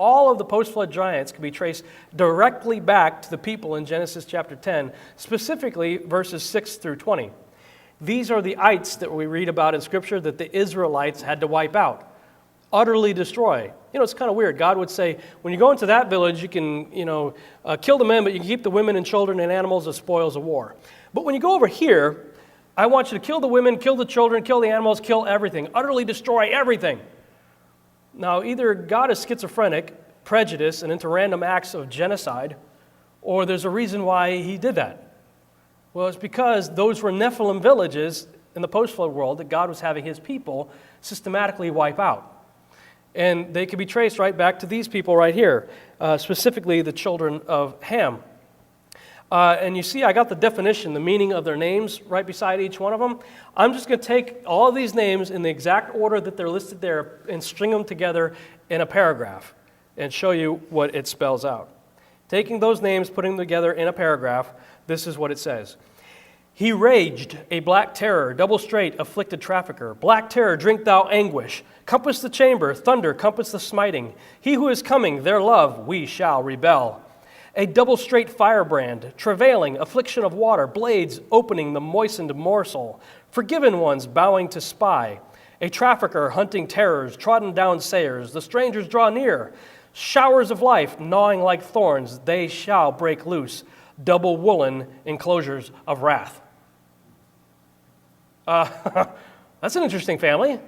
all of the post-flood giants can be traced directly back to the people in Genesis chapter 10, specifically verses 6 through 20. These are the ites that we read about in Scripture that the Israelites had to wipe out, utterly destroy. It's kind of weird. God would say, when you go into that village, you can, kill the men, but you can keep the women and children and animals as spoils of war. But when you go over here, I want you to kill the women, kill the children, kill the animals, kill everything, utterly destroy everything. Now, either God is schizophrenic, prejudiced, and into random acts of genocide, or there's a reason why he did that. Well, it's because those were Nephilim villages in the post-flood world that God was having his people systematically wipe out. And they can be traced right back to these people right here, specifically the children of Ham. And you see, I got the definition, the meaning of their names right beside each one of them. I'm just going to take all of these names in the exact order that they're listed there and string them together in a paragraph and show you what it spells out. Taking those names, putting them together in a paragraph, this is what it says. He raged, a black terror, double straight, afflicted trafficker. Black terror, drink thou anguish. Compass the chamber, thunder, compass the smiting. He who is coming, their love, we shall rebel. A double straight firebrand, travailing, affliction of water, blades opening the moistened morsel, forgiven ones bowing to spy, a trafficker hunting terrors, trodden down sayers, the strangers draw near, showers of life gnawing like thorns, they shall break loose, double woolen enclosures of wrath. That's an interesting family.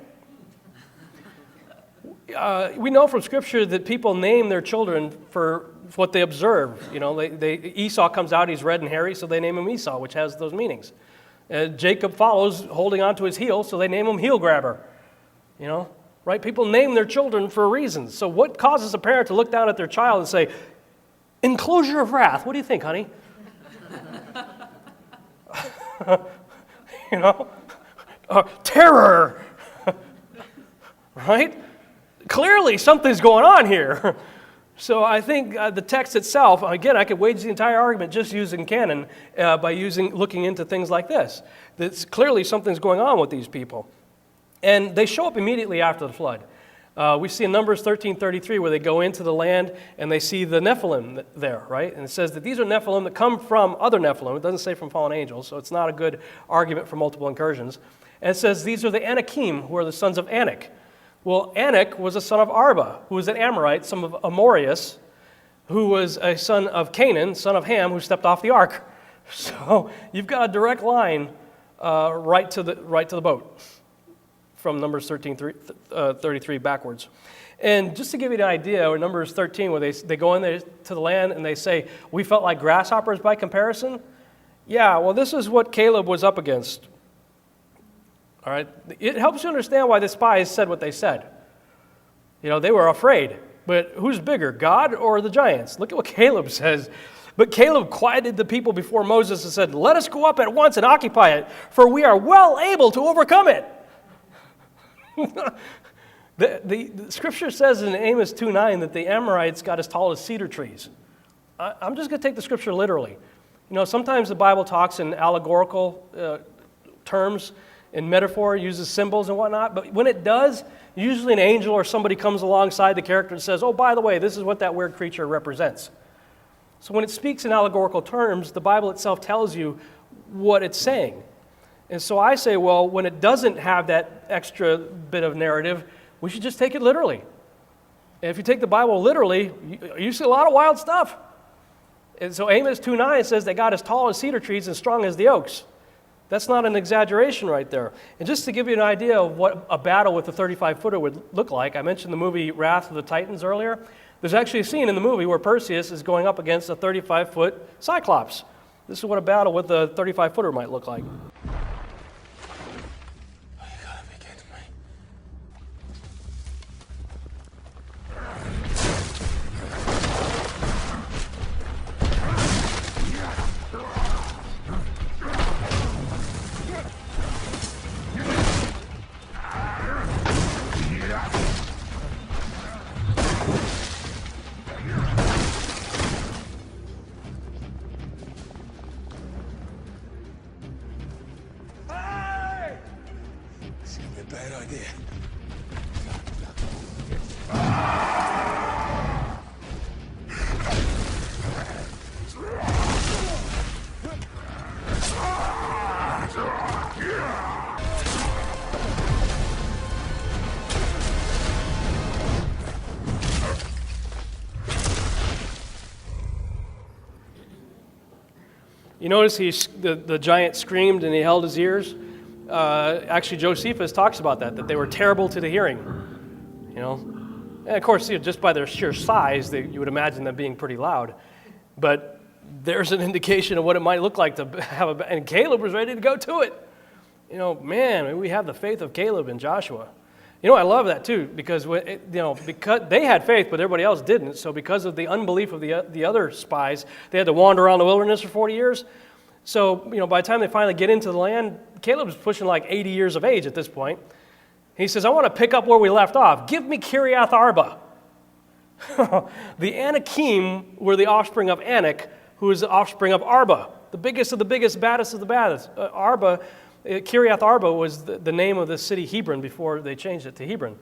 We know from Scripture that people name their children for what they observe. Esau comes out, he's red and hairy, so they name him Esau, which has those meanings. Jacob follows, holding on to his heel, so they name him heel grabber. Right? People name their children for reasons. So what causes a parent to look down at their child and say, enclosure of wrath? What do you think, honey? Terror. Right? Clearly, something's going on here. So I think the text itself, again, I could wage the entire argument just using canon by looking into things like this. That's clearly something's going on with these people. And they show up immediately after the flood. We see in Numbers 13:33 where they go into the land and they see the Nephilim there, right? And it says that these are Nephilim that come from other Nephilim. It doesn't say from fallen angels, so it's not a good argument for multiple incursions. And it says these are the Anakim, who are the sons of Anak. Well, Anak was a son of Arba, who was an Amorite, son of Amorius, who was a son of Canaan, son of Ham, who stepped off the ark. So you've got a direct line right to the boat from Numbers 13:33 backwards. And just to give you an idea, or Numbers 13, where they go in there to the land and they say, we felt like grasshoppers by comparison. Yeah, well, this is what Caleb was up against. All right, it helps you understand why the spies said what they said. They were afraid. But who's bigger, God or the giants? Look at what Caleb says. But Caleb quieted the people before Moses and said, let us go up at once and occupy it, for we are well able to overcome it. The Scripture says in Amos 2:9 that the Amorites got as tall as cedar trees. I'm just going to take the Scripture literally. Sometimes the Bible talks in allegorical terms, in metaphor, uses symbols and whatnot, but when it does, usually an angel or somebody comes alongside the character and says, oh, by the way, this is what that weird creature represents. So when it speaks in allegorical terms, the Bible itself tells you what it's saying. And so I say, well, when it doesn't have that extra bit of narrative, we should just take it literally. And if you take the Bible literally, you see a lot of wild stuff. And so Amos 2:9 says they got as tall as cedar trees and strong as the oaks. That's not an exaggeration right there. And just to give you an idea of what a battle with a 35-footer would look like, I mentioned the movie Wrath of the Titans earlier. There's actually a scene in the movie where Perseus is going up against a 35-foot Cyclops. This is what a battle with a 35-footer might look like. You notice the giant screamed and he held his ears. Actually, Josephus talks about that they were terrible to the hearing. You know, and of course, just by their sheer size, you would imagine them being pretty loud. But there's an indication of what it might look like to have and Caleb was ready to go to it. You know, man, we have the faith of Caleb and Joshua. You know, I love that too, because because they had faith, but everybody else didn't. So because of the unbelief of the other spies, they had to wander around the wilderness for 40 years. So, by the time they finally get into the land, Caleb's pushing like 80 years of age at this point. He says, I want to pick up where we left off. Give me Kiriath Arba. The Anakim were the offspring of Anak, who is the offspring of Arba, the biggest of the biggest, baddest of the baddest. Kiriath Arba was the name of the city Hebron before they changed it to Hebron.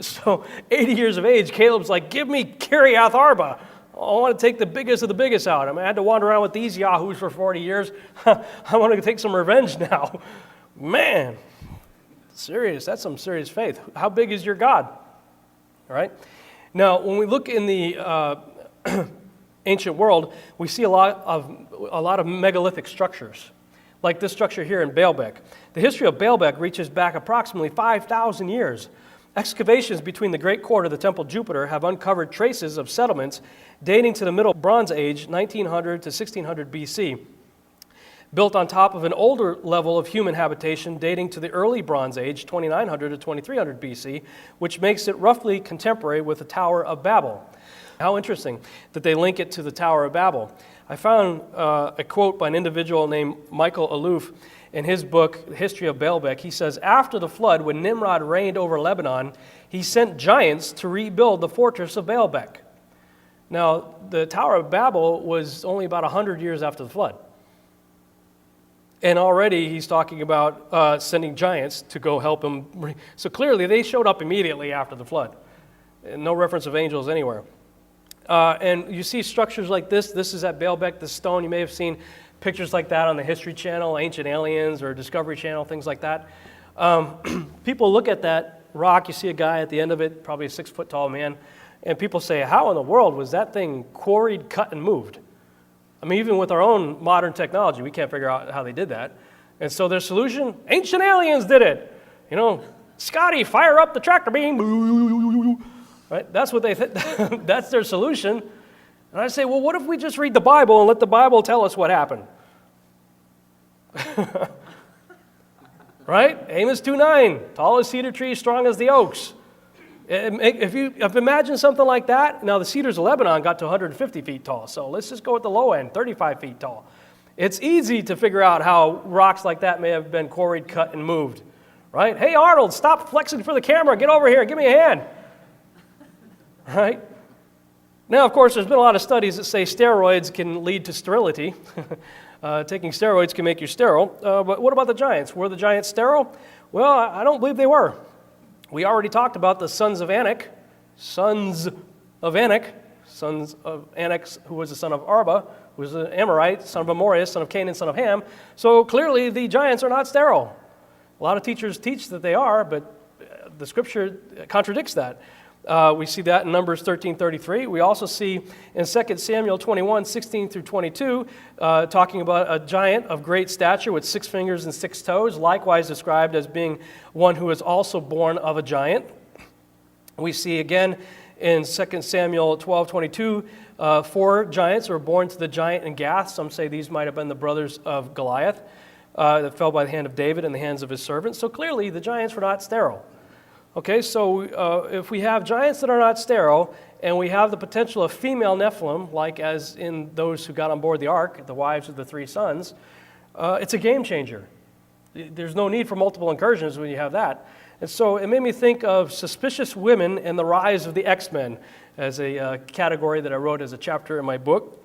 So 80 years of age, Caleb's like, give me Kiriath Arba. I want to take the biggest of the biggest out. I had to wander around with these yahoos for 40 years. I want to take some revenge now. Man, serious. That's some serious faith. How big is your God? All right. Now, when we look in the ancient world, we see a lot of megalithic structures, like this structure here in Baalbek. The history of Baalbek reaches back approximately 5,000 years. Excavations between the Great Court of the Temple Jupiter have uncovered traces of settlements dating to the Middle Bronze Age, 1900 to 1600 BC, built on top of an older level of human habitation dating to the early Bronze Age, 2900 to 2300 BC, which makes it roughly contemporary with the Tower of Babel. How interesting that they link it to the Tower of Babel. I found a quote by an individual named Michael Aloof in his book, The History of Baalbek. He says, after the flood, when Nimrod reigned over Lebanon, he sent giants to rebuild the fortress of Baalbek. Now, the Tower of Babel was only about 100 years after the flood. And already he's talking about sending giants to go help him. So clearly they showed up immediately after the flood. No reference of angels anywhere. And you see structures like this. This is at Baalbek, the stone. You may have seen pictures like that on the History Channel, Ancient Aliens, or Discovery Channel, things like that. People look at that rock. You see a guy at the end of it, probably a 6 foot tall man. And people say, how in the world was that thing quarried, cut, and moved? I mean, even with our own modern technology, we can't figure out how they did that. And so their solution, ancient aliens did it. You know, Scotty, fire up the tractor beam. Right? That's what they that's their solution. And I say, well, what if we just read the Bible and let the Bible tell us what happened? Right? Amos 2:9, tall as cedar tree, strong as the oaks. If you imagine something like that, now the cedars of Lebanon got to 150 feet tall, so let's just go at the low end, 35 feet tall. It's easy to figure out how rocks like that may have been quarried, cut, and moved, right? Hey, Arnold, stop flexing for the camera. Get over here. Give me a hand. Right? Now, of course, there's been a lot of studies that say steroids can lead to sterility. Taking steroids can make you sterile. But what about the giants? Were the giants sterile? Well, I don't believe they were. We already talked about the sons of Anak, who was the son of Arba, who was an Amorite, son of Amorius, son of Canaan, son of Ham. So clearly the giants are not sterile. A lot of teachers teach that they are, but the scripture contradicts that. We see that in Numbers 13:33. We also see in 2 Samuel 21:16 through 22, talking about a giant of great stature with 6 fingers and 6 toes, likewise described as being one who is also born of a giant. We see again in 2 Samuel 12:22, 4 giants were born to the giant in Gath. Some say these might have been the brothers of Goliath that fell by the hand of David in the hands of his servants. So clearly the giants were not sterile. Okay, so if we have giants that are not sterile, and we have the potential of female Nephilim, like as in those who got on board the ark, the wives of the 3 sons, it's a game changer. There's no need for multiple incursions when you have that. And so it made me think of suspicious women and the rise of the X-Men as a category that I wrote as a chapter in my book.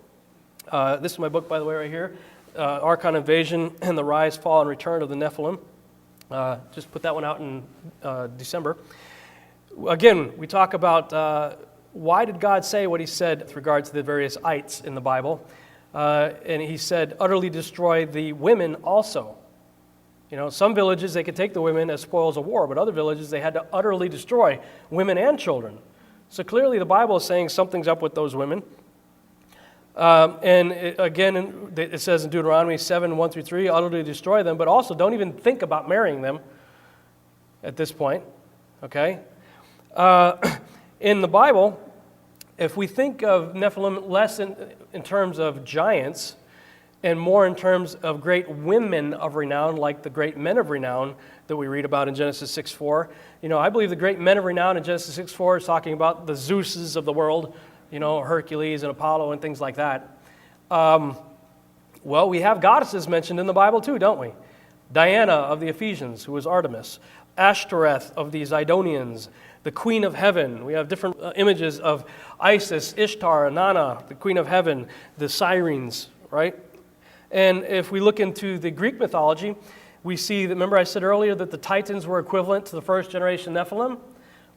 This is my book, by the way, right here, Archon Invasion and the Rise, Fall, and Return of the Nephilim. Just put that one out in December. Again, we talk about why did God say what he said with regard to the various ites in the Bible. And he said, utterly destroy the women also. You know, some villages, they could take the women as spoils of war, but other villages, they had to utterly destroy women and children. So clearly the Bible is saying something's up with those women. Again, it says in Deuteronomy 7, 1 through 3, utterly destroy them, but also don't even think about marrying them at this point, okay? In the Bible, if we think of Nephilim less in terms of giants and more in terms of great women of renown, like the great men of renown that we read about in Genesis 6:4, I believe the great men of renown in Genesis 6:4 is talking about the Zeuses of the world, Hercules and Apollo and things like that. Well, we have goddesses mentioned in the Bible too, don't we? Diana of the Ephesians, who was Artemis. Ashtoreth of the Zidonians, the Queen of Heaven. We have different images of Isis, Ishtar, Inanna, the Queen of Heaven, the Sirens, right? And if we look into the Greek mythology, we see that, remember I said earlier that the Titans were equivalent to the first generation Nephilim?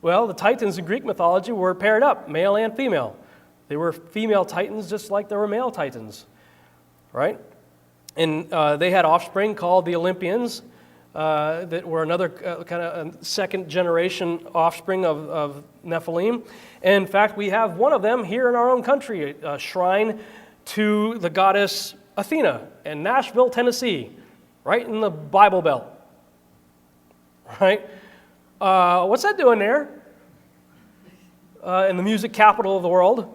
Well, the Titans in Greek mythology were paired up, male and female. They were female Titans just like there were male Titans, right? And they had offspring called the Olympians that were another kind of second generation offspring of Nephilim. And in fact, we have one of them here in our own country, a shrine to the goddess Athena in Nashville, Tennessee, right in the Bible Belt, right? What's that doing there? In the music capital of the world.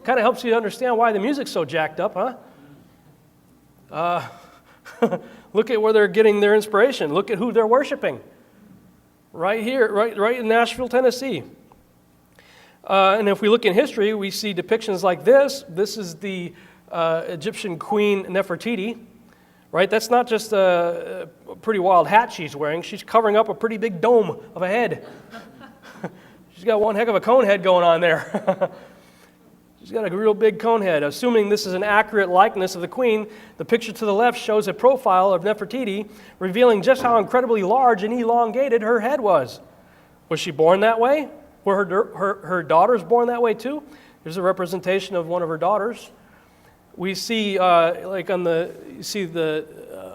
Kind of helps you understand why the music's so jacked up, huh? Look at where they're getting their inspiration. Look at who they're worshiping. Right here, right in Nashville, Tennessee. And if we look in history, we see depictions like this. This is the Egyptian queen Nefertiti, right? That's not just a pretty wild hat she's wearing. She's covering up a pretty big dome of a head. She's got one heck of a cone head going on there. She's got a real big cone head. Assuming this is an accurate likeness of the queen, the picture to the left shows a profile of Nefertiti, revealing just how incredibly large and elongated her head was. Was she born that way? Were her daughters born that way too? Here's a representation of one of her daughters. We see, you see the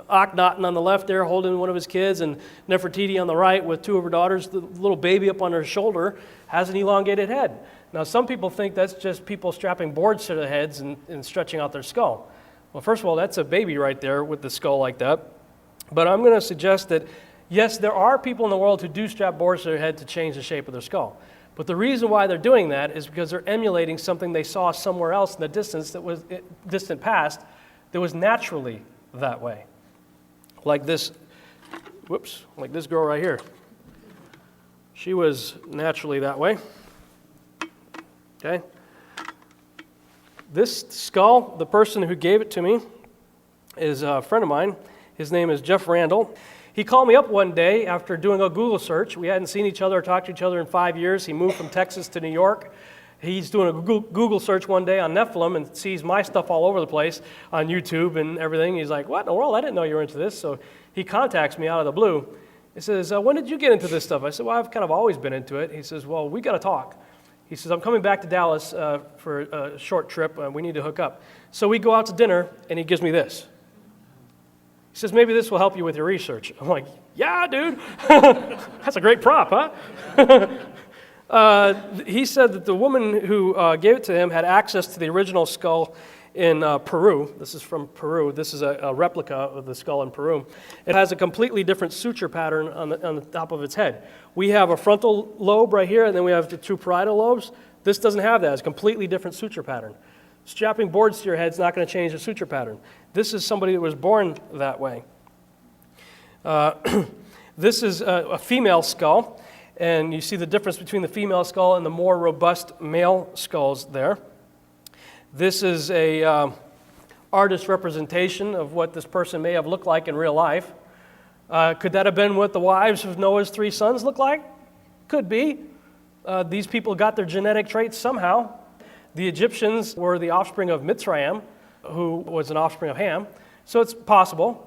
Akhenaten on the left there holding one of his kids, and Nefertiti on the right with two of her daughters. The little baby up on her shoulder has an elongated head. Now, some people think that's just people strapping boards to their heads and stretching out their skull. Well, first of all, that's a baby right there with the skull like that. But I'm going to suggest that, yes, there are people in the world who do strap boards to their head to change the shape of their skull. But the reason why they're doing that is because they're emulating something they saw somewhere else in the distant past that was naturally that way. Like this girl right here. She was naturally that way. Okay? This skull, the person who gave it to me is a friend of mine. His name is Jeff Randall. He called me up one day after doing a Google search. We hadn't seen each other or talked to each other in 5 years. He moved from Texas to New York. He's doing a Google search one day on Nephilim and sees my stuff all over the place on YouTube and everything. He's like, what in the world? I didn't know you were into this. So he contacts me out of the blue. He says, when did you get into this stuff? I said, well, I've kind of always been into it. He says, well, we got to talk. He says, I'm coming back to Dallas for a short trip. We need to hook up. So we go out to dinner, and he gives me this. He says, maybe this will help you with your research. I'm like, yeah, dude. That's a great prop, huh? He said that the woman who gave it to him had access to the original skull in Peru. This is from Peru. This is a replica of the skull in Peru. It has a completely different suture pattern on the top of its head. We have a frontal lobe right here, and then we have the two parietal lobes. This doesn't have that. It's a completely different suture pattern. Strapping boards to your head is not going to change the suture pattern. This is somebody that was born that way. This is a female skull, and you see the difference between the female skull and the more robust male skulls there. This is a artist representation of what this person may have looked like in real life. Could that have been what the wives of Noah's 3 sons looked like? Could be. These people got their genetic traits somehow. The Egyptians were the offspring of Mitzrayim, who was an offspring of Ham. So it's possible.